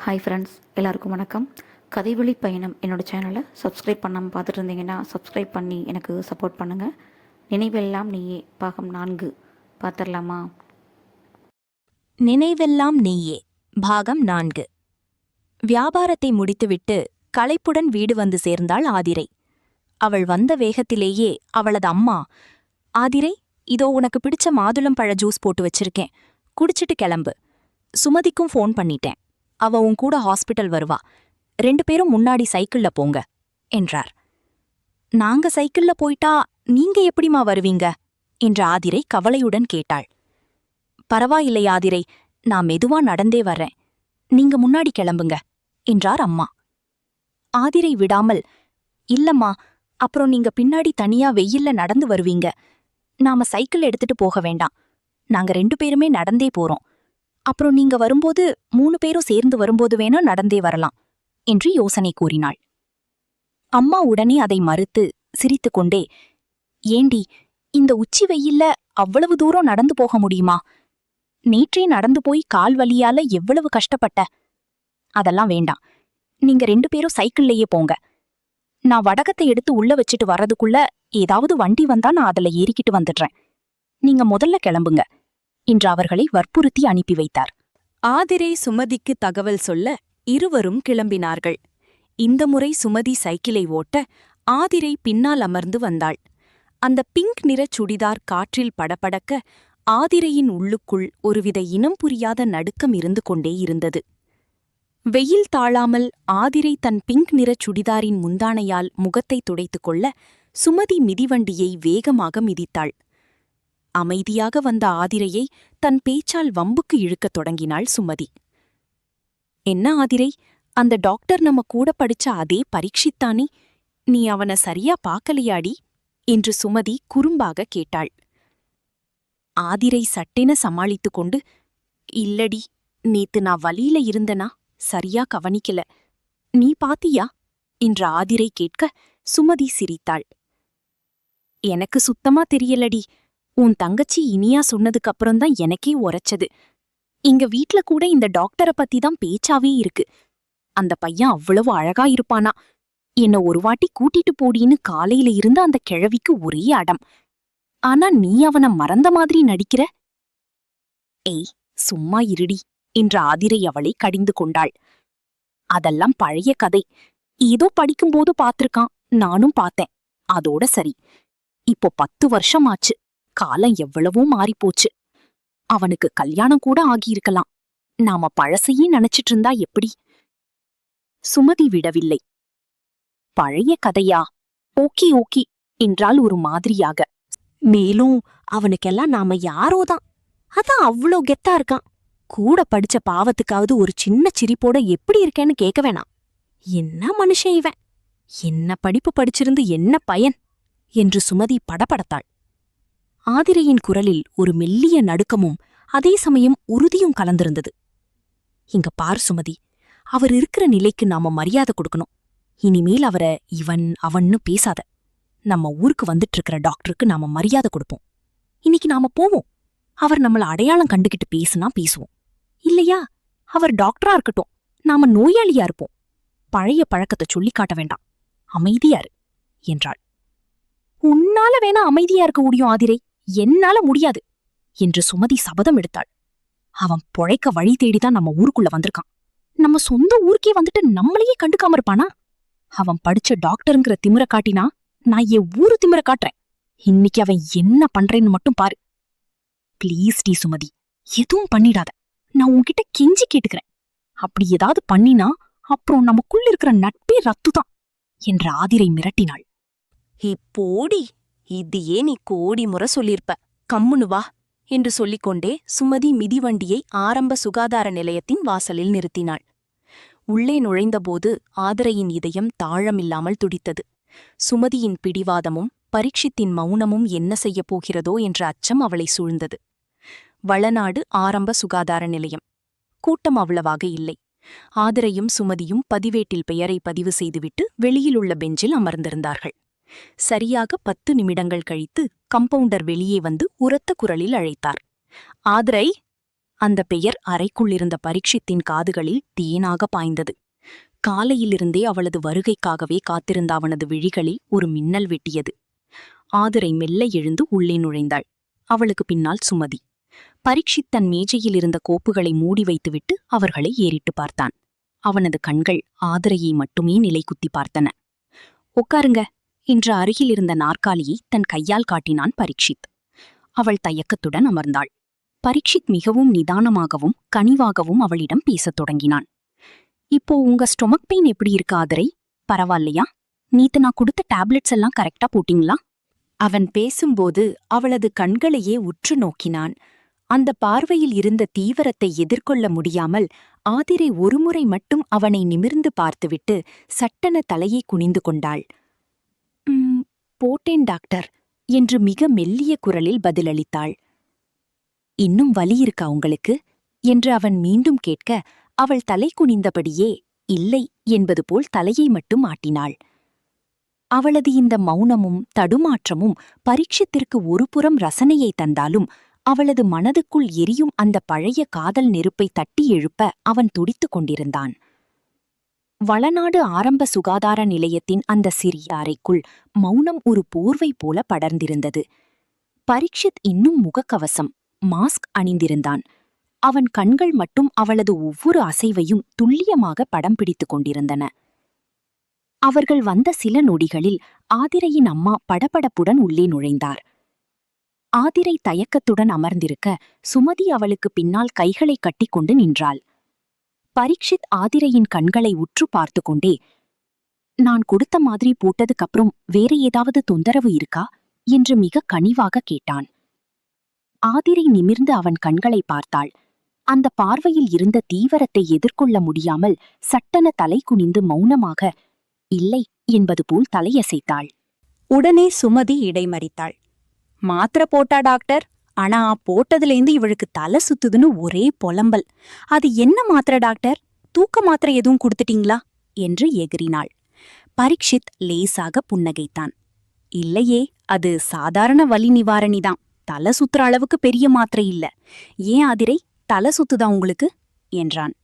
Hi friends, எல்லாருக்கும் வணக்கம். கதைவழி பயணம் என்னோடய சேனலை சப்ஸ்கிரைப் பண்ணாமல் பார்த்துட்டு இருந்தீங்கன்னா சப்ஸ்கிரைப் பண்ணி எனக்கு சப்போர்ட் பண்ணுங்கள். நினைவெல்லாம் நீயே பாகம் 4 பார்த்துடலாமா? நினைவெல்லாம் நீயே பாகம் 4. வியாபாரத்தை முடித்துவிட்டு களைப்புடன் வீடு வந்து சேர்ந்தாள் ஆதிரை. அவள் வந்த வேகத்திலேயே அவளது அம்மா, ஆதிரை, இதோ உனக்கு பிடிச்ச மாதுளம்பழ ஜூஸ் போட்டு வச்சிருக்கேன், குடிச்சிட்டு கிளம்பு. சுமதிக்கும் ஃபோன் பண்ணிட்டேன், அவ உன் கூட ஹாஸ்பிட்டல் வருவா, 2 பேரும் முன்னாடி சைக்கிள்ல போங்க என்றார். நாங்க சைக்கிள்ல போயிட்டா நீங்க எப்படிமா வருவீங்க என்ற ஆதிரை கவலையுடன் கேட்டாள். பரவாயில்லை ஆதிரை, நான் மெதுவா நடந்தே வர்றேன், நீங்க முன்னாடி கிளம்புங்க என்றார் அம்மா. ஆதிரை விடாமல், இல்லம்மா, அப்புறம் நீங்க பின்னாடி தனியா வெயில்ல நடந்து வருவீங்க, நாம சைக்கிள் எடுத்துட்டு போக வேண்டாம், நாங்க 2 பேருமே நடந்தே போறோம், அப்புறம் நீங்க வரும்போது 3 பேரும் சேர்ந்து வரும்போது வேணா நடந்தே வரலாம் என்று யோசனை கூறினாள். அம்மா உடனே அதை மறுத்து சிரித்துக்கொண்டே, ஏண்டி, இந்த உச்சி வெயில்ல அவ்வளவு தூரம் நடந்து போக முடியுமா? நேற்றே நடந்து போய் கால் வலியால எவ்வளவு கஷ்டப்பட்ட. அதெல்லாம் வேண்டாம், நீங்க 2 பேரும் சைக்கிள்லயே போங்க, நான் வடகத்தை எடுத்து உள்ள வச்சுட்டு வர்றதுக்குள்ள ஏதாவது வண்டி வந்தா நான் அதுல ஏறிக்கிட்டு வந்துடுறேன், நீங்க முதல்ல கிளம்புங்க என்று அவர்களை வற்புறுத்தி அனுப்பி வைத்தார். ஆதிரை சுமதிக்கு தகவல் சொல்ல இருவரும் கிளம்பினார்கள். இந்த முறை சுமதி சைக்கிளை ஓட்ட ஆதிரை பின்னால் அமர்ந்து வந்தாள். அந்த பிங்க் நிற சுடிதார் காற்றில் படபடக்க ஆதிரையின் உள்ளுக்குள் ஒருவித இனம் புரியாத நடுக்கம் இருந்து கொண்டே இருந்தது. வெயில் தாழாமல் ஆதிரை தன் பிங்க் நிற சுடிதாரின் முந்தானையால் முகத்தை துடைத்துக் கொள்ள சுமதி மிதிவண்டியை வேகமாக மிதித்தாள். அமைதியாக வந்த ஆதிரையை தன் பேச்சால் வம்புக்கு இழுக்கத் தொடங்கினாள் சுமதி. என்ன ஆதிரை, அந்த டாக்டர் நம்ம கூட படிச்ச அதே பரீட்சித்தானே, நீ அவனை சரியா பாக்கலையாடி என்று சுமதி குறும்பாக கேட்டாள். ஆதிரை சட்டென சமாளித்துக் கொண்டு, இல்லடி, நேத்து நான் வலியில இருந்தனா, சரியா கவனிக்கல, நீ பாத்தியா என்று ஆதிரை கேட்க சுமதி சிரித்தாள். எனக்கு சுத்தமா தெரியலடி, உன் தங்கச்சி இனியா சொன்னதுக்கு அப்புறம்தான் எனக்கே உரைச்சது. எங்க வீட்ல கூட இந்த டாக்டரை பத்தி தான் பேச்சாவே இருக்கு. அந்த பையன் அவ்வளவு அழகா இருப்பானா, என்ன ஒரு வாட்டி கூட்டிட்டு போடின்னு காலையில இருந்து அந்த கிழவிக்கு ஒரே அடம். ஆனா நீ அவனை மறந்த மாதிரி நடிக்கிற. ஏய், சும்மா இருடி என்ற ஆதிரை அவளை கடிந்து கொண்டாள். அதெல்லாம் பழைய கதை, ஏதோ படிக்கும்போது பாத்திருக்கான், நானும் பார்த்தேன், அதோட சரி. இப்போ 10 வருஷம் ஆச்சு, காலம் எவ்வளவோ மாறிப்போச்சு. அவனுக்கு கல்யாணம் கூட ஆகியிருக்கலாம், நாம பழசையே நினைச்சிட்டு இருந்தா எப்படி? சுமதி விடவில்லை. பழைய கதையா? ஓகே ஓகே என்றால் ஒரு மாதிரியாக. மேலும் அவனுக்கெல்லாம் நாம யாரோதான், அதான் அவ்வளோ கெத்தா இருக்கான். கூட படிச்ச பாவத்துக்காவது ஒரு சின்ன சிரிப்போட எப்படி இருக்கேன்னு கேட்க வேணாம். என்ன மனுஷன் இவன், என்ன படிப்பு படிச்சிருந்து என்ன பயன் என்று சுமதி படபடத்தாள். ஆதிரையின் குரலில் ஒரு மெல்லிய நடுக்கமும் அதே சமயம் உறுதியும் கலந்திருந்தது. இங்க பார் சுமதி, அவர் இருக்கிற நிலைக்கு நாம மரியாதை கொடுக்கணும். இனிமேல் அவரை இவன் அவன்னு பேசாத. நம்ம ஊருக்கு வந்துட்டு இருக்கிற டாக்டருக்கு நாம மரியாதை கொடுப்போம். இன்னைக்கு நாம போவோம், அவர் நம்மள அடையாளம் கண்டுகிட்டு பேசுனா பேசுவோம், இல்லையா அவர் டாக்டரா இருக்கட்டும், நாம நோயாளியா இருப்போம். பழைய பழக்கத்தை சொல்லி காட்ட வேண்டாம், அமைதியாரு என்றாள். உன்னால வேணா அமைதியா இருக்க முடியும் ஆதிரை, என்னால முடியாது என்று சுமதி சபதம் எடுத்தாள். அவன் பொழைக்க வழி தேடிதான் நம்ம ஊருக்குள்ள வந்திருக்கான். நம்ம சொந்த ஊருக்கே வந்துட்டு நம்மளையே கண்டுக்காம இருப்பானா? அவன் படிச்ச டாக்டருங்கிற திமிர காட்டினா நான் என் ஊரு திமிர காட்டுறேன். இன்னைக்கு அவன் என்ன பண்றேன்னு மட்டும் பாரு. பிளீஸ் டி சுமதி, எதுவும் பண்ணிடாத, நான் உன்கிட்ட கெஞ்சி கேட்டுக்கிறேன். அப்படி ஏதாவது பண்ணினா அப்புறம் நமக்குள்ள இருக்கிற நட்பே ரத்துதான் என்ற ஆதிரை மிரட்டினாள். இப்போடி, இதையே நீ கோடி முறை சொல்லிருப்ப, கம்முனு வா என்று சொல்லிக்கொண்டே சுமதி மிதிவண்டியை ஆரம்ப சுகாதார நிலையத்தின் வாசலில் நிறுத்தினாள். உள்ளே நுழைந்தபோது ஆதிரையின் இதயம் தாழமில்லாமல் துடித்தது. சுமதியின் பிடிவாதமும் பரீட்சித்தின் மௌனமும் என்ன செய்யப் போகிறதோ என்ற அச்சம் அவளை சூழ்ந்தது. வளநாடு ஆரம்ப சுகாதார நிலையம். கூட்டம் அவ்வளவாக இல்லை. ஆதிரையும் சுமதியும் பதிவேட்டில் பெயரை பதிவு செய்துவிட்டு வெளியிலுள்ள பெஞ்சில் அமர்ந்திருந்தார்கள். சரியாக 10 நிமிடங்கள் கழித்து கம்பவுண்டர் வெளியே வந்து உரத்த குரலில் அழைத்தார். ஆதிரை அந்த பெயர் அறைக்குள்ளிருந்த பரீட்சித்தின் காதுகளில் தேனாக பாய்ந்தது. காலையிலிருந்தே அவளது வருகைக்காகவே காத்திருந்த அவனது விழிகளில் ஒரு மின்னல் வெட்டியது. ஆதிரை மெல்ல எழுந்து உள்ளே நுழைந்தாள். அவளுக்கு பின்னால் சுமதி. பரீட்சித் தன் மேஜையில் இருந்த கோப்புகளை மூடி வைத்துவிட்டு அவர்களை ஏறிட்டு பார்த்தான். அவனது கண்கள் ஆதிரையை மட்டுமே நிலைக்குத்தி பார்த்தன. உட்காருங்க என்ற அருகில் இருந்த நாற்காலியை தன் கையால் காட்டினான் பரீட்சித். அவள் தயக்கத்துடன் அமர்ந்தாள். பரீட்சித் மிகவும் நிதானமாகவும் கனிவாகவும் அவளிடம் பேசத் தொடங்கினான். இப்போ உங்க ஸ்டொமக் பெயின் எப்படி இருக்கு ஆதிரை? பரவாயில்லையா? நீத்து நான் கொடுத்த டேப்லெட்ஸ் எல்லாம் கரெக்டா போட்டீங்களா? அவன் பேசும்போது அவளது கண்களையே உற்று நோக்கினான். அந்த பார்வையில் இருந்த தீவிரத்தை எதிர்கொள்ள முடியாமல் ஆதிரை ஒருமுறை மட்டும் அவனை நிமிர்ந்து பார்த்துவிட்டு சட்டென தலையை குனிந்து கொண்டாள். போட்டேன் டாக்டர் என்று மிக மெல்லிய குரலில் பதிலளித்தாள். இன்னும் வலி இருக்கா உங்களுக்கு என்று அவன் மீண்டும் கேட்க அவள் தலை குனிந்தபடியே இல்லை என்பது போல் தலையை மட்டும் ஆட்டினாள். அவளது இந்த மௌனமும் தடுமாற்றமும் பரீட்சித்திற்கு ஒருபுறம் ரசனையை தந்தாலும் அவளது மனதுக்குள் எரியும் அந்த பழைய காதல் நெருப்பை தட்டி எழுப்ப அவன் துடித்துக் கொண்டிருந்தான். வளநாடு ஆரம்ப சுகாதார நிலையத்தின் அந்த சிறிய அறைக்குள் மௌனம் ஒரு போர்வை போல படர்ந்திருந்தது. பரீட்சித் இன்னும் முகக்கவசம், மாஸ்க் அணிந்திருந்தான். அவன் கண்கள் மட்டும் அவளது ஒவ்வொரு அசைவையும் துல்லியமாக படம் பிடித்துக் கொண்டிருந்தன. அவர்கள் வந்த சில நொடிகளில் ஆதிரையின் அம்மா படபடப்புடன் உள்ளே நுழைந்தார். ஆதிரை தயக்கத்துடன் அமர்ந்திருக்க சுமதி அவளுக்கு பின்னால் கைகளை கட்டிக்கொண்டு நின்றாள். பரீட்சித் ஆதிரையின் கண்களை உற்று பார்த்து கொண்டே, நான் கொடுத்த மாதிரி போட்டதுக்கப்புறம் வேற ஏதாவது தொந்தரவு இருக்கா என்று மிக கனிவாக கேட்டான். ஆதிரை நிமிர்ந்து அவன் கண்களை பார்த்தாள். அந்த பார்வையில் இருந்த தீவிரத்தை எதிர்கொள்ள முடியாமல் சட்டென தலை குனிந்து மௌனமாக இல்லை என்பது போல் தலையசைத்தாள். உடனே சுமதி இடைமறித்தாள். மாத்திரை போட்டா டாக்டர்? ஆனா போட்டதுலேருந்து இவளுக்கு தலை சுத்துதுன்னு ஒரே பொலம்பல். அது என்ன மாத்திரை டாக்டர்? தூக்க மாத்திரை எதுவும் கொடுத்துட்டீங்களா என்று எகிறினாள். பரீட்சித் லேசாக புன்னகைத்தான். இல்லையே, அது சாதாரண வலி நிவாரணிதான். தலை சுத்துற அளவுக்கு பெரிய மாத்திரை இல்ல. ஏன் ஆதிரை, தலை சுத்துதா உங்களுக்கு என்றான்.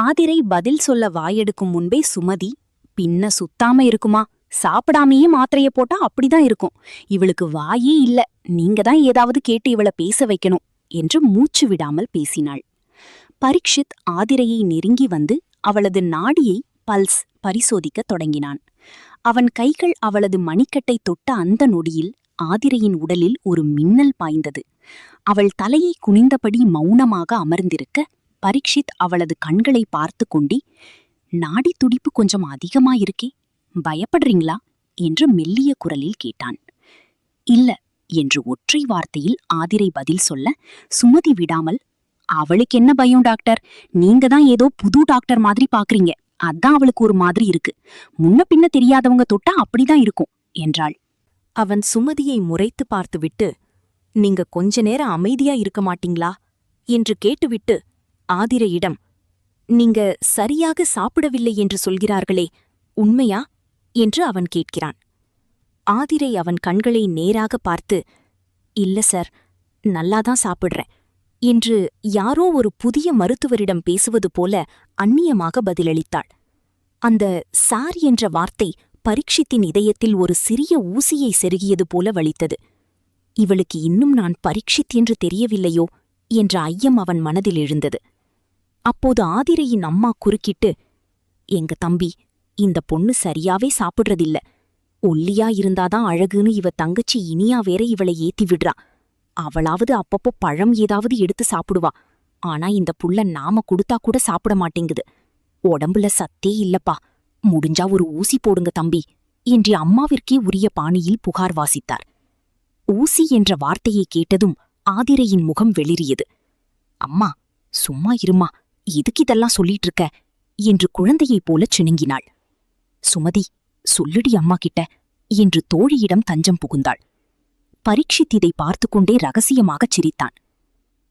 ஆதிரை பதில் சொல்ல வாயெடுக்கும் முன்பே சுமதி, பின்ன சுத்தாம இருக்குமா? சாப்பிடாமையே மாத்திரைய போட்டா அப்படிதான் இருக்கும். இவளுக்கு வாயே இல்ல, நீங்க தான் ஏதாவது கேட்டு இவளை பேச வைக்கணும் என்று மூச்சு விடாமல் பேசினாள். பரீட்சித் ஆதிரையை நெருங்கி வந்து அவளது நாடியை பல்ஸ் பரிசோதிக்கத் தொடங்கினான். அவன் கைகள் அவளது மணிக்கட்டை தொட்ட அந்த நொடியில் ஆதிரையின் உடலில் ஒரு மின்னல் பாய்ந்தது. அவள் தலையை குனிந்தபடி மௌனமாக அமர்ந்திருக்க பரீட்சித் அவளது கண்களை பார்த்து கொண்டே, நாடி துடிப்பு கொஞ்சம் அதிகமாயிருக்கே, பயப்படுறீங்களா என்று மெல்லிய குரலில் கேட்டான். இல்ல என்று ஒற்றை வார்த்தையில் ஆதிரை பதில் சொல்ல சுமதி விடாமல், அவளுக்கு என்ன பயம் டாக்டர்? நீங்க தான் ஏதோ புது டாக்டர் மாதிரி பாக்குறீங்க, அதான் அவளுக்கு ஒரு மாதிரி இருக்கு. முன்ன பின்ன தெரியாதவங்க தொட்டா அப்படிதான் இருக்கும் என்றாள். அவன் சுமதியை முறைத்து பார்த்துவிட்டு, நீங்க கொஞ்ச நேரம் அமைதியா இருக்க மாட்டீங்களா என்று கேட்டுவிட்டு ஆதிரையிடம், நீங்க சரியாக சாப்பிடவில்லை என்று சொல்கிறார்களே, உண்மையா என்று அவன் கேட்கிறான். ஆதிரை அவன் கண்களை நேராக பார்த்து, இல்ல சார், நல்லாதான் சாப்பிடுறேன் என்று யாரோ ஒரு புதிய மருத்துவரிடம் பேசுவது போல அந்நியமாக பதிலளித்தாள். அந்த சார் என்ற வார்த்தை பரீட்சித்தின் இதயத்தில் ஒரு சிறிய ஊசியை செருகியது போல வலித்தது. இவளுக்கு இன்னும் நான் பரீட்சித் என்று தெரியவில்லையோ என்ற ஐயம் அவன் மனதில் எழுந்தது. அப்போது ஆதிரையின் அம்மா குறுக்கிட்டு, எங்க தம்பி, இந்த பொண்ணு சரியாவே சாப்பிடுறதில்ல. ஒல்லியா இருந்தாதான் அழகுன்னு இவ தங்கச்சி இனியா வேற இவளை ஏத்தி விடுறா. அவளாவது அப்பப்போ பழம் ஏதாவது எடுத்து சாப்பிடுவா. ஆனா இந்த புள்ள நாம குடுத்தா கூட சாப்பிட மாட்டேங்குது. உடம்புல சத்தே இல்லப்பா, முடிஞ்சா ஒரு ஊசி போடுங்க தம்பி என்று அம்மாவிற்கே உரிய பாணியில் புகார் வாசித்தார். ஊசி என்ற வார்த்தையை கேட்டதும் ஆதிரையின் முகம் வெளிறியது. அம்மா சும்மா இருமா, எதுக்கு இதெல்லாம் சொல்லிட்டு இருக்க என்று குழந்தையைப் போலச் சிணுங்கினாள். சுமதி, சொல்லுடி அம்மா கிட்ட என்று தோழியிடம் தஞ்சம் புகுந்தாள். பரீட்சித் இதை பார்த்து கொண்டே ரகசியமாகச் சிரித்தான்.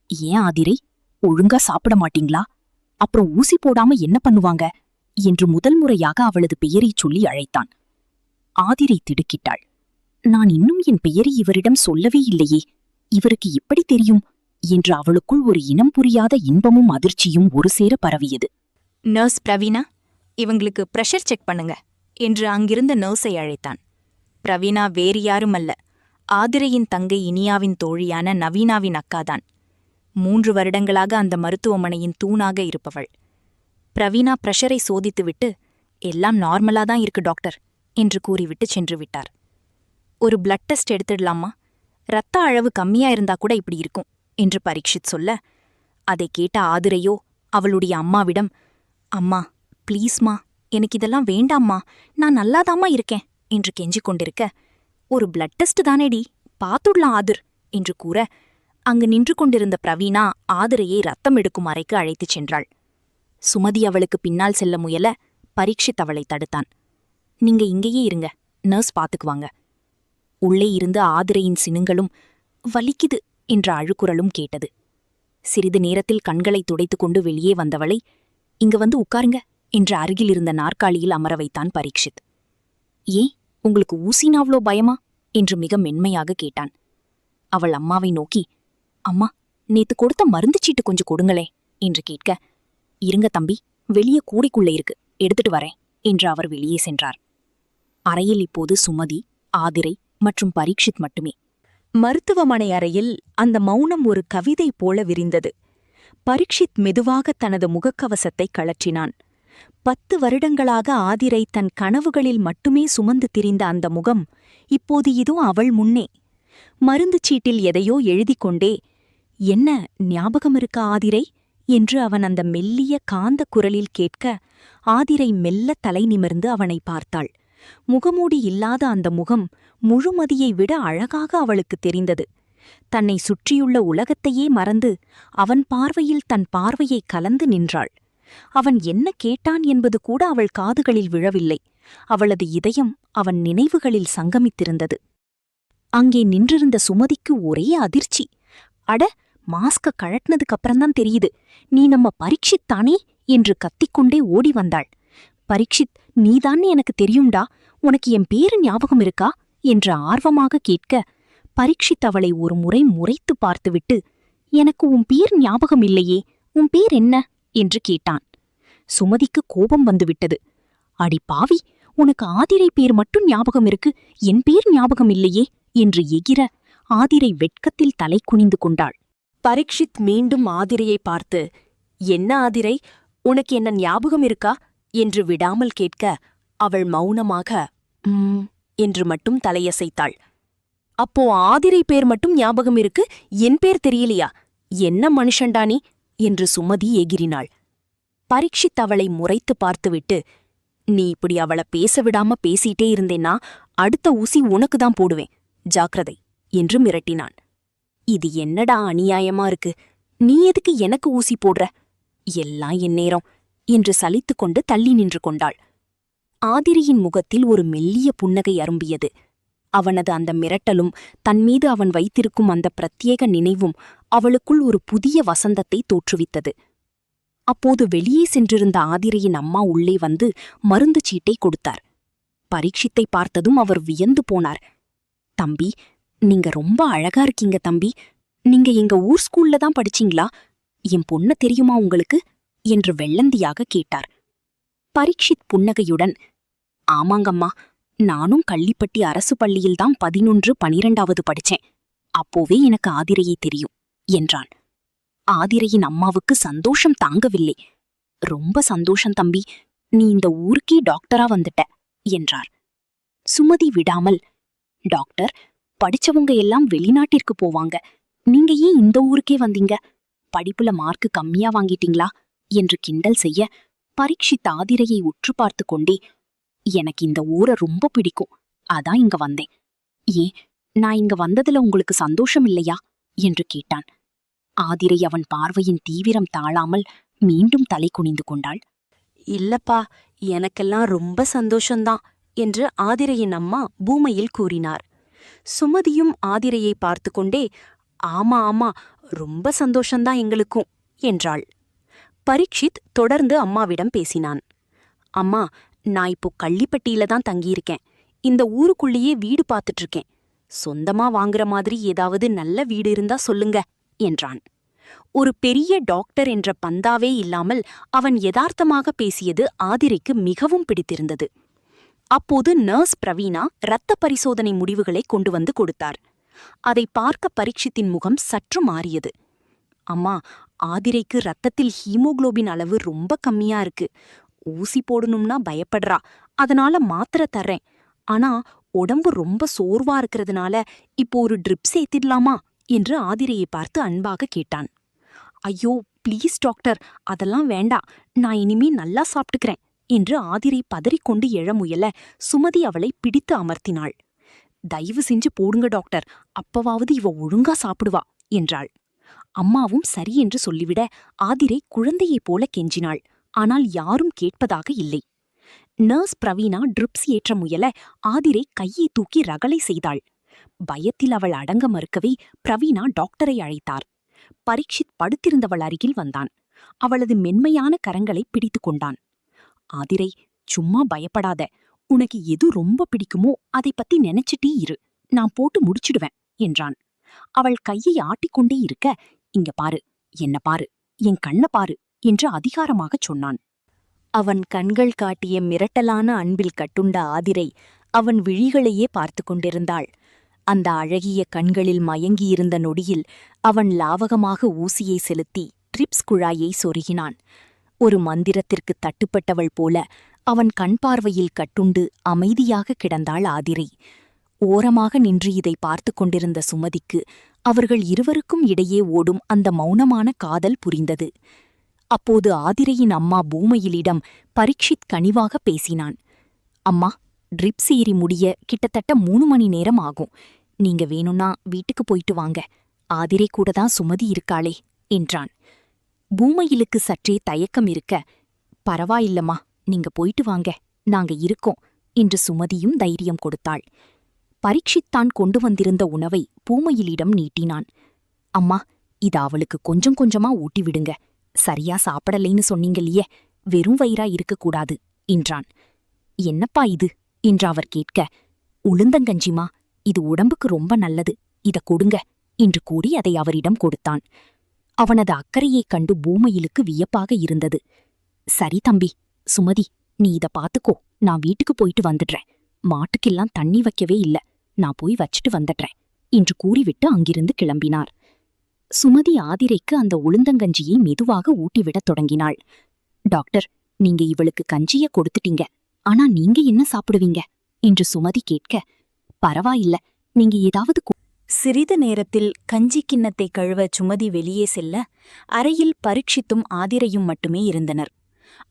ஏன் ஆதிரை, ஒழுங்கா சாப்பிட மாட்டீங்களா? அப்புறம் ஊசி போடாம என்ன பண்ணுவாங்க என்று முதல் முறையாக அவளது பெயரைச் சொல்லி அழைத்தான். ஆதிரை திடுக்கிட்டாள். நான் இன்னும் என் பெயரை இவரிடம் சொல்லவே இல்லையே, இவருக்கு எப்படி தெரியும் என்று அவளுக்குள் ஒரு இனம் புரியாத இன்பமும் அதிர்ச்சியும் ஒரு சேர பரவியது. நர்ஸ் பிரவீனா, இவங்களுக்கு பிரஷர் செக் பண்ணுங்க என்று அங்கிருந்த நர்ஸை அழைத்தான். பிரவீனா வேறு யாரும் அல்ல, ஆதிரையின் தங்கை இனியாவின் தோழியான நவீனாவின் அக்காதான். 3 வருடங்களாக அந்த மருத்துவமனையின் தூணாக இருப்பவள். பிரவீனா பிரஷரை சோதித்துவிட்டு, எல்லாம் நார்மலாதான் இருக்கு டாக்டர் என்று கூறிவிட்டு சென்று விட்டார். ஒரு பிளட் டெஸ்ட் எடுத்துடலாமா? இரத்த அளவு கம்மியா இருந்தா கூட இப்படி இருக்கும் என்று பரீட்சித் சொல்ல, அதை கேட்ட ஆதிரையோ அவளுடைய அம்மாவிடம், அம்மா ப்ளீஸ்மா, எனக்கு இதெல்லாம் வேண்டாம்மா, நான் நல்லாதாம்மா இருக்கேன் என்று கெஞ்சிக் கொண்டிருக்க, ஒரு பிளட் டெஸ்ட் தானேடி, பாத்துடலாம் ஆதிர் என்று கூற, அங்கு நின்று கொண்டிருந்த பிரவீனா ஆதிரையை ரத்தம் எடுக்கும் அறைக்கு அழைத்துச் சென்றாள். சுமதி அவளுக்கு பின்னால் செல்ல முயல பரீட்சித் அவளை தடுத்தான். நீங்க இங்கேயே இருங்க, நர்ஸ் பாத்துக்குவாங்க. உள்ளே இருந்து ஆதிரையின் சினுங்களும் வலிக்குது என்ற அழுக்குரலும் கேட்டது. சிறிது நேரத்தில் கண்களை துடைத்துக் கொண்டு வெளியே வந்தவளை, இங்க வந்து உட்காருங்க என்ற அருகில் இருந்த நாற்காலியில் அமர வைத்தான் பரீட்சித். ஏன், உங்களுக்கு ஊசினா அவ்ளோ பயமா என்று மிக மென்மையாக கேட்டான். அவள் அம்மாவை நோக்கி, அம்மா, நேத்து கொடுத்த மருந்து சீட்டு கொஞ்சம் கொடுங்களே என்று கேட்க, இருங்க தம்பி, வெளியே கூடைக்குள்ள இருக்கு, எடுத்துட்டு வரேன் என்று அவர் வெளியே சென்றார். அறையில் இப்போது சுமதி, ஆதிரை மற்றும் பரீட்சித் மட்டுமே. மருத்துவமனை அறையில் அந்த மௌனம் ஒரு கவிதை போல விரிந்தது. பரீட்சித் மெதுவாக தனது முகக்கவசத்தை கழற்றினான். 10 வருடங்களாக ஆதிரை தன் கனவுகளில் மட்டுமே சுமந்து திரிந்த அந்த முகம் இப்போது இதோ அவள் முன்னே. மருந்து சீட்டில் எதையோ எழுதிக் கொண்டே, என்ன ஞாபகம் இருக்கா ஆதிரை என்று அவன் அந்த மெல்லிய காந்த குரலில் கேட்க, ஆதிரை மெல்ல தலை நிமிர்ந்து அவனை பார்த்தாள். முகமூடி இல்லாத அந்த முகம் முழுமதியை விட அழகாக அவளுக்கு தெரிந்தது. தன்னை சுற்றியுள்ள உலகத்தையே மறந்து அவன் பார்வையில் தன் பார்வையை கலந்து நின்றாள். அவன் என்ன கேட்டான் என்பது கூட அவள் காதுகளில் விழவில்லை. அவளது இதயம் அவன் நினைவுகளில் சங்கமித்திருந்தது. அங்கே நின்றிருந்த சுமதிக்கு ஒரே அதிர்ச்சி. அட, மாஸ்க கழட்டினதுக்கப்புறம்தான் தெரியுது, நீ நம்ம பரீட்சித் தானே என்று கத்திக்கொண்டே ஓடி வந்தாள். பரீட்சித், நீதான்னு எனக்கு தெரியும்டா, உனக்கு என் பேரு ஞாபகம் இருக்கா என்று ஆர்வமாக கேட்க, பரீட்சித் அவளை ஒரு முறை முறைத்து பார்த்துவிட்டு, எனக்கு உன் பேர் ஞாபகம் இல்லையே, உன் பேர் என்ன என்று கேட்டான். சுமதிக்கு கோபம் வந்துவிட்டது. அடி பாவி, உனக்கு ஆதிரை பேர் மட்டும் ஞாபகம் இருக்கு, என் பேர் ஞாபகம் இல்லையே என்று எகிர, ஆதிரை வெட்கத்தில் தலை குனிந்து கொண்டாள். பரீட்சித் மீண்டும் ஆதிரையை பார்த்து, என்ன ஆதிரை, உனக்கு என்ன ஞாபகம் இருக்கா என்று விடாமல் கேட்க, அவள் மௌனமாக என்று மட்டும் தலையசைத்தாள். அப்போ ஆதிரை பேர் மட்டும் ஞாபகம் இருக்கு, என் பேர் தெரியலையா? என்ன மனுஷண்டானி என்று சுமதி எகிரினாள். பரீட்சித் அவளை முறைத்து பார்த்துவிட்டு, நீ இப்படி அவளை பேச விடாம பேசிட்டே இருந்தேன்னா அடுத்த ஊசி உனக்குதான் போடுவேன், ஜாக்கிரதை என்று மிரட்டினான். இது என்னடா அநியாயமா இருக்கு, நீ எதுக்கு எனக்கு ஊசி போடுற, எல்லாம் என் நேரம் என்று சலித்துக்கொண்டு தள்ளி நின்று கொண்டாள். ஆதிரியின் முகத்தில் ஒரு மெல்லிய புன்னகை அரும்பியது. அவனது அந்த மிரட்டலும் தன்மீது அவன் வைத்திருக்கும் அந்த பிரத்யேக நினைவும் அவளுக்குள் ஒரு புதிய வசந்தத்தை தோற்றுவித்தது. அப்போது வெளியே சென்றிருந்த ஆதிரையின் அம்மா உள்ளே வந்து மருந்து சீட்டை கொடுத்தார். பரீட்சித்தை பார்த்ததும் அவர் வியந்து போனார். தம்பி, நீங்க ரொம்ப அழகா இருக்கீங்க தம்பி, நீங்க எங்க ஊர் ஸ்கூல்ல தான் படிச்சீங்களா, என் பொண்ணு தெரியுமா உங்களுக்கு என்று வெள்ளந்தியாக கேட்டார். பரீட்சித் புன்னகையுடன், ஆமாங்கம்மா, நானும் கள்ளிப்பட்டி அரசு பள்ளியில்தான் 11, 12வது படிச்சேன், அப்போவே எனக்கு ஆதிரையை தெரியும் என்றான். ஆதிரையின் அம்மாவுக்கு சந்தோஷம் தாங்கவில்லை. ரொம்ப சந்தோஷம் தம்பி, நீ இந்த ஊருக்கே டாக்டரா வந்துட்ட என்றார். சுமதி விடாமல், டாக்டர், படிச்சவங்க எல்லாம் வெளிநாட்டிற்கு போவாங்க, நீங்க ஏன் இந்த ஊருக்கே வந்தீங்க, படிப்புல மார்க்கு கம்மியா வாங்கிட்டீங்களா என்று கிண்டல் செய்ய, பரீட்சித் ஆதிரையை உற்று பார்த்து கொண்டே, எனக்கு இந்த ஊரை ரொம்ப பிடிக்கும், அதான் இங்க வந்தேன். ஏன், நான் இங்க வந்ததுல உங்களுக்கு சந்தோஷம் இல்லையா என்று கேட்டான். ஆதிரை அவன் பார்வையின் தீவிரம் தாழாமல் மீண்டும் தலை குனிந்து கொண்டாள். இல்லப்பா, எனக்கெல்லாம் ரொம்ப சந்தோஷந்தான் என்று ஆதிரையின் அம்மா பூமையில் கூறினார். சுமதியும் ஆதிரையை பார்த்து கொண்டே, ஆமா ஆமா, ரொம்ப சந்தோஷந்தான் எங்களுக்கும் என்றாள். பரீட்சித் தொடர்ந்து அம்மாவிடம் பேசினான். அம்மா, நான் இப்போ கள்ளிப்பட்டியில தான் தங்கியிருக்கேன், இந்த ஊருக்குள்ளேயே வீடு பார்த்துட்டு இருக்கேன், சொந்தமா வாங்குற மாதிரி ஏதாவது நல்ல வீடு இருந்தா சொல்லுங்க என்றான். ஒரு பெரிய டாக்டர் என்ற பந்தாவே இல்லாமல் அவன் யதார்த்தமாக பேசியது ஆதிரைக்கு மிகவும் பிடித்திருந்தது. அப்போது நர்ஸ் பிரவீனா இரத்த பரிசோதனை முடிவுகளை கொண்டு வந்து கொடுத்தார். அதை பார்க்க பரீட்சித்தின் முகம் சற்று மாறியது. அம்மா, ஆதிரைக்கு ரத்தத்தில் ஹீமோகுளோபின் அளவு ரொம்ப கம்மியா இருக்கு. ஊசி போடணும்னா பயப்படுறா. அதனால மாத்திரை தர்றேன். ஆனா உடம்பு ரொம்ப சோர்வா இருக்கிறதுனால இப்போ ஒரு ட்ரிப்ஸ் ஏத்திடலாமா என்று ஆதிரையை பார்த்து அன்பாக கேட்டான். ஐயோ ப்ளீஸ் டாக்டர், அதெல்லாம் வேண்டா. நான் இனிமே நல்லா சாப்பிட்டுக்கிறேன் என்று ஆதிரை பதறிக்கொண்டு எழ முயல சுமதி அவளை பிடித்து அமர்த்தினாள். தயவு செஞ்சு போடுங்க டாக்டர், அப்பவாவது இவ ஒழுங்கா சாப்பிடுவா என்றாள். அம்மாவும் சரி என்று சொல்லிவிட ஆதிரை குழந்தையைப் போல கெஞ்சினாள். ஆனால் யாரும் கேட்பதாக இல்லை. நர்ஸ் பிரவீனா ட்ரிப்ஸ் ஏற்ற முயல ஆதிரை கையை தூக்கி ரகளை செய்தாள். பயத்தில் அவள் அடங்க மறுக்கவே பிரவீனா டாக்டரை அழைத்தார். பரீட்சித் படுத்திருந்தவள் அருகில் வந்தான். அவளது மென்மையான கரங்களை பிடித்து கொண்டான். ஆதிரை, சும்மா பயப்படாத. உனக்கு எது ரொம்ப பிடிக்குமோ அதை பத்தி நினைச்சிட்டே இரு. நான் போட்டு முடிச்சிடுவேன் என்றான். அவள் கையை ஆட்டிக்கொண்டே இருக்க, இங்க பாரு, என்ன பாரு, என் கண்ண பாரு என்று அதிகாரமாகச் சொன்னான். அவன் கண்கள் காட்டிய மிரட்டலான அன்பில் கட்டுண்ட ஆதிரை அவன் விழிகளையே பார்த்து கொண்டிருந்தாள். அந்த அழகிய கண்களில் மயங்கியிருந்த நொடியில் அவன் லாவகமாக ஊசியை செலுத்தி ட்ரிப்ஸ் குழாயை சொருகினான். ஒரு மந்திரத்திற்கு தட்டுப்பட்டவள் போல அவன் கண் பார்வையில் கட்டுண்டு அமைதியாக கிடந்தாள் ஆதிரை. ஓரமாக நின்று இதை பார்த்து கொண்டிருந்த சுமதிக்கு அவர்கள் இருவருக்கும் இடையே ஓடும் அந்த மௌனமான காதல் புரிந்தது. அப்போது ஆதிரையின் அம்மா பூமையிலிடம் பரீட்சித் கனிவாக பேசினான். அம்மா, ட்ரிப்ஸ் ஏறி முடிய கிட்டத்தட்ட 3 மணி நேரம் ஆகும். நீங்க வேணும்னா வீட்டுக்கு போயிட்டு வாங்க. ஆதிரை கூட தான் சுமதி இருக்காளே என்றான். பூமையிலுக்கு சற்றே தயக்கம் இருக்க, பரவாயில்லம்மா, நீங்க போயிட்டு வாங்க, நாங்க இருக்கோம் என்று சுமதியும் தைரியம் கொடுத்தாள். பரீட்சித் தான் கொண்டு வந்திருந்த உணவை பூமையிலிடம் நீட்டினான். அம்மா, இத அவளுக்கு கொஞ்சம் கொஞ்சமா ஊட்டி விடுங்க. சரியா சாப்பிடலைன்னு சொன்னீங்கல்லையே, வெறும் வயிறா இருக்கக்கூடாது என்றான். என்னப்பா இது என்று அவர் கேட்க, உளுந்தங்கஞ்சிமா, இது உடம்புக்கு ரொம்ப நல்லது, இத கொடுங்க என்று கூறி அதை அவரிடம் கொடுத்தான். அவனது அக்கறையைக் கண்டு பூமையிலுக்கு வியப்பாக இருந்தது. சரி தம்பி, சுமதி, நீ இத பாத்துக்கோ, நான் வீட்டுக்கு போயிட்டு வந்துடுறேன். மாட்டுக்கெல்லாம் தண்ணி வைக்கவே இல்ல, நான் போய் வச்சிட்டு வந்துடுறேன் என்று கூறிவிட்டு அங்கிருந்து கிளம்பினார். சுமதி ஆதிரைக்கு அந்த உளுந்தங்கஞ்சியை மெதுவாக ஊட்டிவிடத் தொடங்கினாள். டாக்டர், நீங்க இவளுக்கு கஞ்சிய கொடுத்துட்டீங்க, ஆனா நீங்க என்ன சாப்பிடுவீங்க என்று சுமதி கேட்க, பரவாயில்ல, நீங்க ஏதாவது சிறிது நேரத்தில் கஞ்சி கிண்ணத்தை கழுவ சுமதி வெளியே செல்ல அறையில் பரீட்சித்தும் ஆதிரையும் மட்டுமே இருந்தனர்.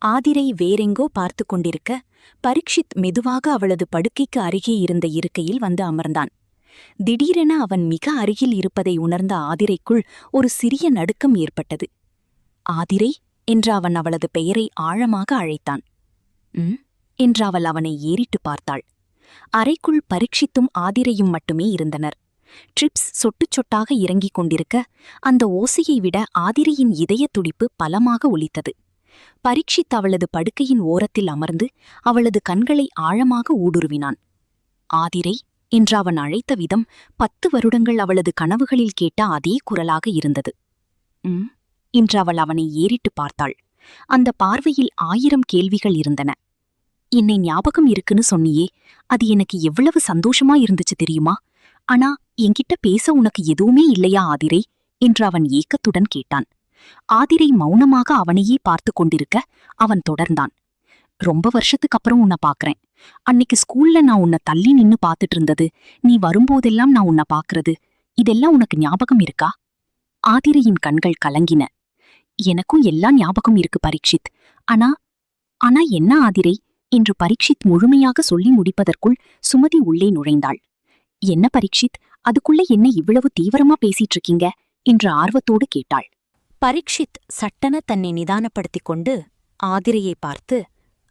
ஆதிரை வேறெங்கோ பார்த்து கொண்டிருக்க பரீட்சித் மெதுவாக அவளது படுக்கைக்கு அருகே இருந்த இருக்கையில் வந்து அமர்ந்தான். திடீரென அவன் மிக அருகில் இருப்பதை உணர்ந்த ஆதிரைக்குள் ஒரு சிறிய நடுக்கம் ஏற்பட்டது. ஆதிரை என்று அவன் அவளது பெயரை ஆழமாக அழைத்தான். என்று அவள் அவனை ஏறிட்டு பார்த்தாள். அறைக்குள் பரீட்சித்தும் ஆதிரையும் மட்டுமே இருந்தனர். ட்ரிப்ஸ் சொட்டுச் சொட்டாக இறங்கிக் கொண்டிருக்க அந்த ஓசையை விட ஆதிரையின் இதய துடிப்பு பலமாக ஒலித்தது. பரீட்சித் அவளது படுக்கையின் ஓரத்தில் அமர்ந்து அவளது கண்களை ஆழமாக ஊடுருவினான். ஆதிரை என்று அவன் அழைத்த விதம் 10 வருடங்கள் அவளது கனவுகளில் கேட்ட அதே குரலாக இருந்தது. என்று அவள் அவனை ஏறிட்டு பார்த்தாள். அந்த பார்வையில் 1000 கேள்விகள் இருந்தன. என்னை ஞாபகம் இருக்குன்னு சொன்னியே, அது எனக்கு எவ்வளவு சந்தோஷமா இருந்துச்சு தெரியுமா? ஆனா என்கிட்ட பேச உனக்கு எதுவுமே இல்லையா ஆதிரை என்று அவன் ஏக்கத்துடன் கேட்டான். ஆதிரை மௌனமாக அவனையே பார்த்து கொண்டிருக்க அவன் தொடர்ந்தான். ரொம்ப வருஷத்துக்கு அப்புறம் உன்னை பாக்குறேன். அன்னைக்கு ஸ்கூல்ல நான் உன்னை தள்ளி நின்னு பாத்துட்டு இருந்தது, நீ வரும்போதெல்லாம் நான் உன்னை பாக்குறது, இதெல்லாம் உனக்கு ஞாபகம் இருக்கா? ஆதிரையின் கண்கள் கலங்கின. எனக்கும் எல்லாம் ஞாபகம் இருக்கு பரீட்சித். ஆனா என்ன ஆதிரை என்று பரீட்சித் முழுமையாக சொல்லி முடிப்பதற்குள் சுமதி உள்ளே நுழைந்தாள். என்ன பரீட்சித், அதுக்குள்ள என்ன இவ்வளவு தீவிரமா பேசிட்டு இருக்கீங்க என்று ஆர்வத்தோடு கேட்டாள். பரீட்சித் சட்டென தன்னை நிதானப்படுத்திக் கொண்டு ஆதிரையை பார்த்து,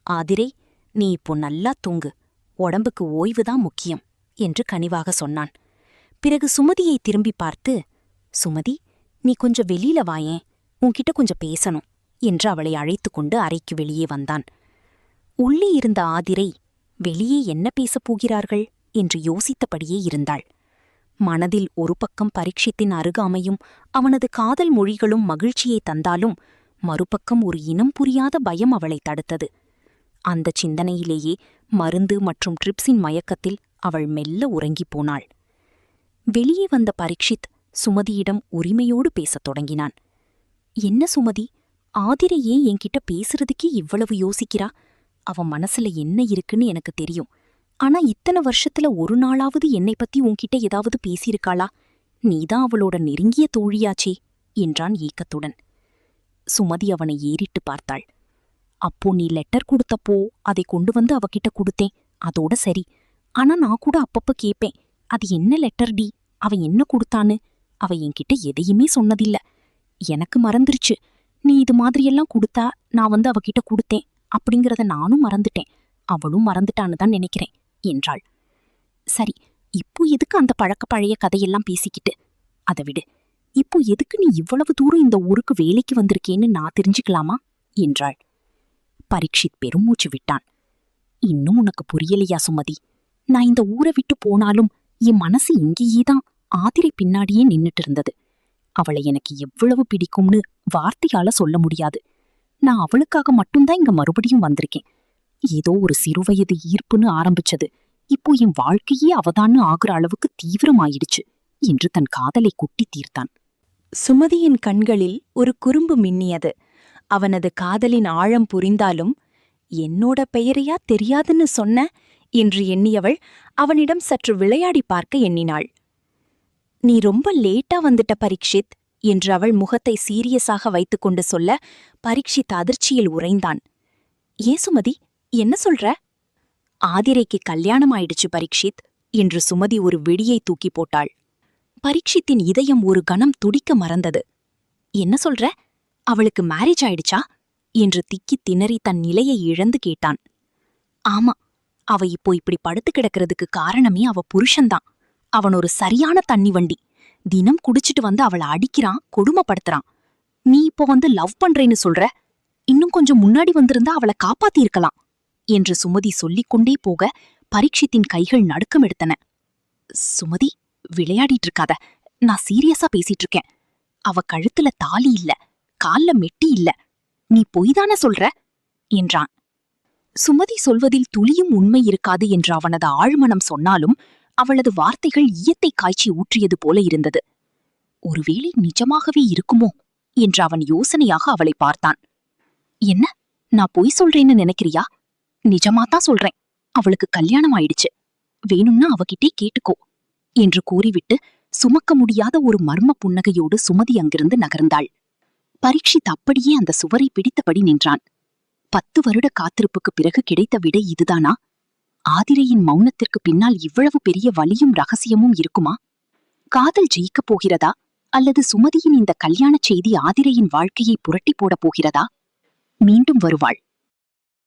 ஆதிரை, நீ இப்போ நல்லா தூங்கு, உடம்புக்கு ஓய்வுதான் முக்கியம் என்று கனிவாக சொன்னான். பிறகு சுமதியை திரும்பி பார்த்து, சுமதி, நீ கொஞ்சம் வெளியில வாயேன், உன்கிட்ட கொஞ்சம் பேசணும் என்று அவளை அழைத்து கொண்டு அறைக்கு வெளியே வந்தான். உள்ளே இருந்த ஆதிரை வெளியே என்ன பேசப் போகிறார்கள் என்று யோசித்தபடியே இருந்தாள். மனதில் ஒரு பக்கம் பரீட்சித்தின் அருகாமையும் அவனது காதல் மொழிகளும் மகிழ்ச்சியை தந்தாலும் மறுபக்கம் ஒரு இனம் புரியாத பயம் அவளை தடுத்தது. அந்த சிந்தனையிலேயே மருந்து மற்றும் ட்ரிப்ஸின் மயக்கத்தில் அவள் மெல்ல உறங்கிப் போனாள். வெளியே வந்த பரீட்சித் சுமதியிடம் உரிமையோடு பேசத் தொடங்கினான். என்ன சுமதி, ஆதிரை ஏன் என்கிட்ட பேசுறதுக்கே இவ்வளவு யோசிக்கிறா? அவ மனசுல என்ன இருக்குன்னு எனக்கு தெரியும். ஆனா இத்தனை வருஷத்துல ஒரு நாளாவது என்னை பத்தி உன்கிட்ட ஏதாவது பேசியிருக்காளா? நீதான் அவளோட நெருங்கிய தோழியாச்சே என்றான் ஏக்கத்துடன். சுமதி அவனை ஏறிட்டு பார்த்தாள். அப்போ நீ லெட்டர் கொடுத்தப்போ அதை கொண்டு வந்து அவகிட்ட கொடுத்தேன், அதோட சரி. ஆனா நான் கூட அப்பப்ப கேப்பேன், அது என்ன லெட்டர் டி, அவ என்ன கொடுத்தான்னு. அவ என்கிட்ட எதையுமே சொன்னதில்ல. எனக்கு மறந்துருச்சு. நீ இது மாதிரியெல்லாம் கொடுத்தா நான் வந்து அவகிட்ட கொடுத்தேன் அப்படிங்கிறத நானும் மறந்துட்டேன். அவளும் மறந்துட்டான்னு தான் நினைக்கிறேன் என்றாள். சரி, இப்போ எதுக்கு அந்த பழைய கதையெல்லாம் பேசிக்கிட்டு? அதை விடு. இப்போ எதுக்கு நீ இவ்வளவு தூரம் இந்த ஊருக்கு வேலைக்கு வந்திருக்கேன்னு நான் தெரிஞ்சுக்கலாமா என்றாள். பரீட்சித் பெருமூச்சு விட்டான். இன்னும் உனக்கு புரியலையா சுமதி? நான் இந்த ஊரை விட்டு போனாலும் என் மனசு இங்கேயேதான் ஆதிரை பின்னாடியே நின்னுட்டு இருந்தது. அவளை எனக்கு எவ்வளவு பிடிக்கும்னு வார்த்தையால சொல்ல முடியாது. நான் அவளுக்காக மட்டும்தான் இங்க மறுபடியும் வந்திருக்கேன். ஏதோ ஒரு சிறுவயது ஈர்ப்புன்னு ஆரம்பிச்சது இப்போ என் வாழ்க்கையே அவதான்னு ஆகுற அளவுக்கு தீவிரமாயிடுச்சு என்று தன் காதலை கொட்டி தீர்த்தான். சுமதியின் கண்களில் ஒரு குறும்பு மின்னியது. அவனது காதலின் ஆழம் புரிந்தாலும், என்னோட பெயரையா தெரியாதுன்னு சொன்ன என்று எண்ணியவள் அவனிடம் சற்று விளையாடி பார்க்க எண்ணினாள். நீ ரொம்ப லேட்டா வந்துட்ட பரீட்சித் என்று அவள் முகத்தை சீரியஸாக வைத்துக்கொண்டு சொல்ல, பரீட்சித் அதிர்ச்சியில் உறைந்தான். ஏன் சுமதி, என்ன சொல்ற? ஆதிரைக்கு கல்யாணம் ஆயிடுச்சு பரீட்சித் என்று சுமதி ஒரு வெடியை தூக்கி போட்டாள். பரீட்சித்தின் இதயம் ஒரு கணம் துடிக்க மறந்தது. என்ன சொல்ற? அவளுக்கு மேரேஜ் ஆயிடுச்சா என்று திக்கித் திணறி தன் நிலையை இழந்து கேட்டான். ஆமா, அவ இப்போ இப்படி படுத்து கிடக்கிறதுக்கு காரணமே அவ புருஷன்தான். அவன் ஒரு சரியான தண்ணி வண்டி. தினம் குடிச்சிட்டு வந்து அவளை அடிக்கிறான், கொடுமைப்படுத்துறான். நீ இப்போ வந்து லவ் பண்றேன்னு சொல்ற? இன்னும் கொஞ்சம் முன்னாடி வந்திருந்தா அவளை காப்பாத்தியிருக்கலாம் என்று சுமதி சொல்லிக் கொண்டே போக பரீட்சித்தின் கைகள் நடுக்கம் எடுத்தன. சுமதி, விளையாடிட்டு இருக்காத. நான் சீரியஸா பேசிட்டு இருக்கேன். அவ கழுத்துல தாலி இல்ல, கால்ல மெட்டி இல்ல. நீ பொய்தான சொல்ற என்றான். சுமதி சொல்வதில் துளியும் உண்மை இருக்காது என்று அவனது ஆழ்மனம் சொன்னாலும் அவளது வார்த்தைகள் ஈயத்தை காய்ச்சி ஊற்றியது போல இருந்தது. ஒருவேளை நிஜமாகவே இருக்குமோ என்று அவன் யோசனையாக அவளை பார்த்தான். என்ன, நான் பொய் சொல்றேன்னு நினைக்கிறியா? நிஜமாத்தான் சொல்றேன். அவளுக்கு கல்யாணம் ஆயிடுச்சு. வேணும்னா அவகிட்டே கேட்டுக்கோ என்று கூறிவிட்டு சுமக்க முடியாத ஒரு மர்ம புன்னகையோடு சுமதி அங்கிருந்து நகர்ந்தாள். பரீட்சித் அப்படியே அந்த சுவரை பிடித்தபடி நின்றான். 10 வருட காத்திருப்புக்கு பிறகு கிடைத்த விடை இதுதானா? ஆதிரையின் மௌனத்திற்கு பின்னால் இவ்வளவு பெரிய வலியும் ரகசியமும் இருக்குமா? காதல் ஜெயிக்கப் போகிறதா, அல்லது சுமதியின் இந்த கல்யாணச் செய்தி ஆதிரையின் வாழ்க்கையை புரட்டி போடப் போகிறதா? மீண்டும் வருவாள்.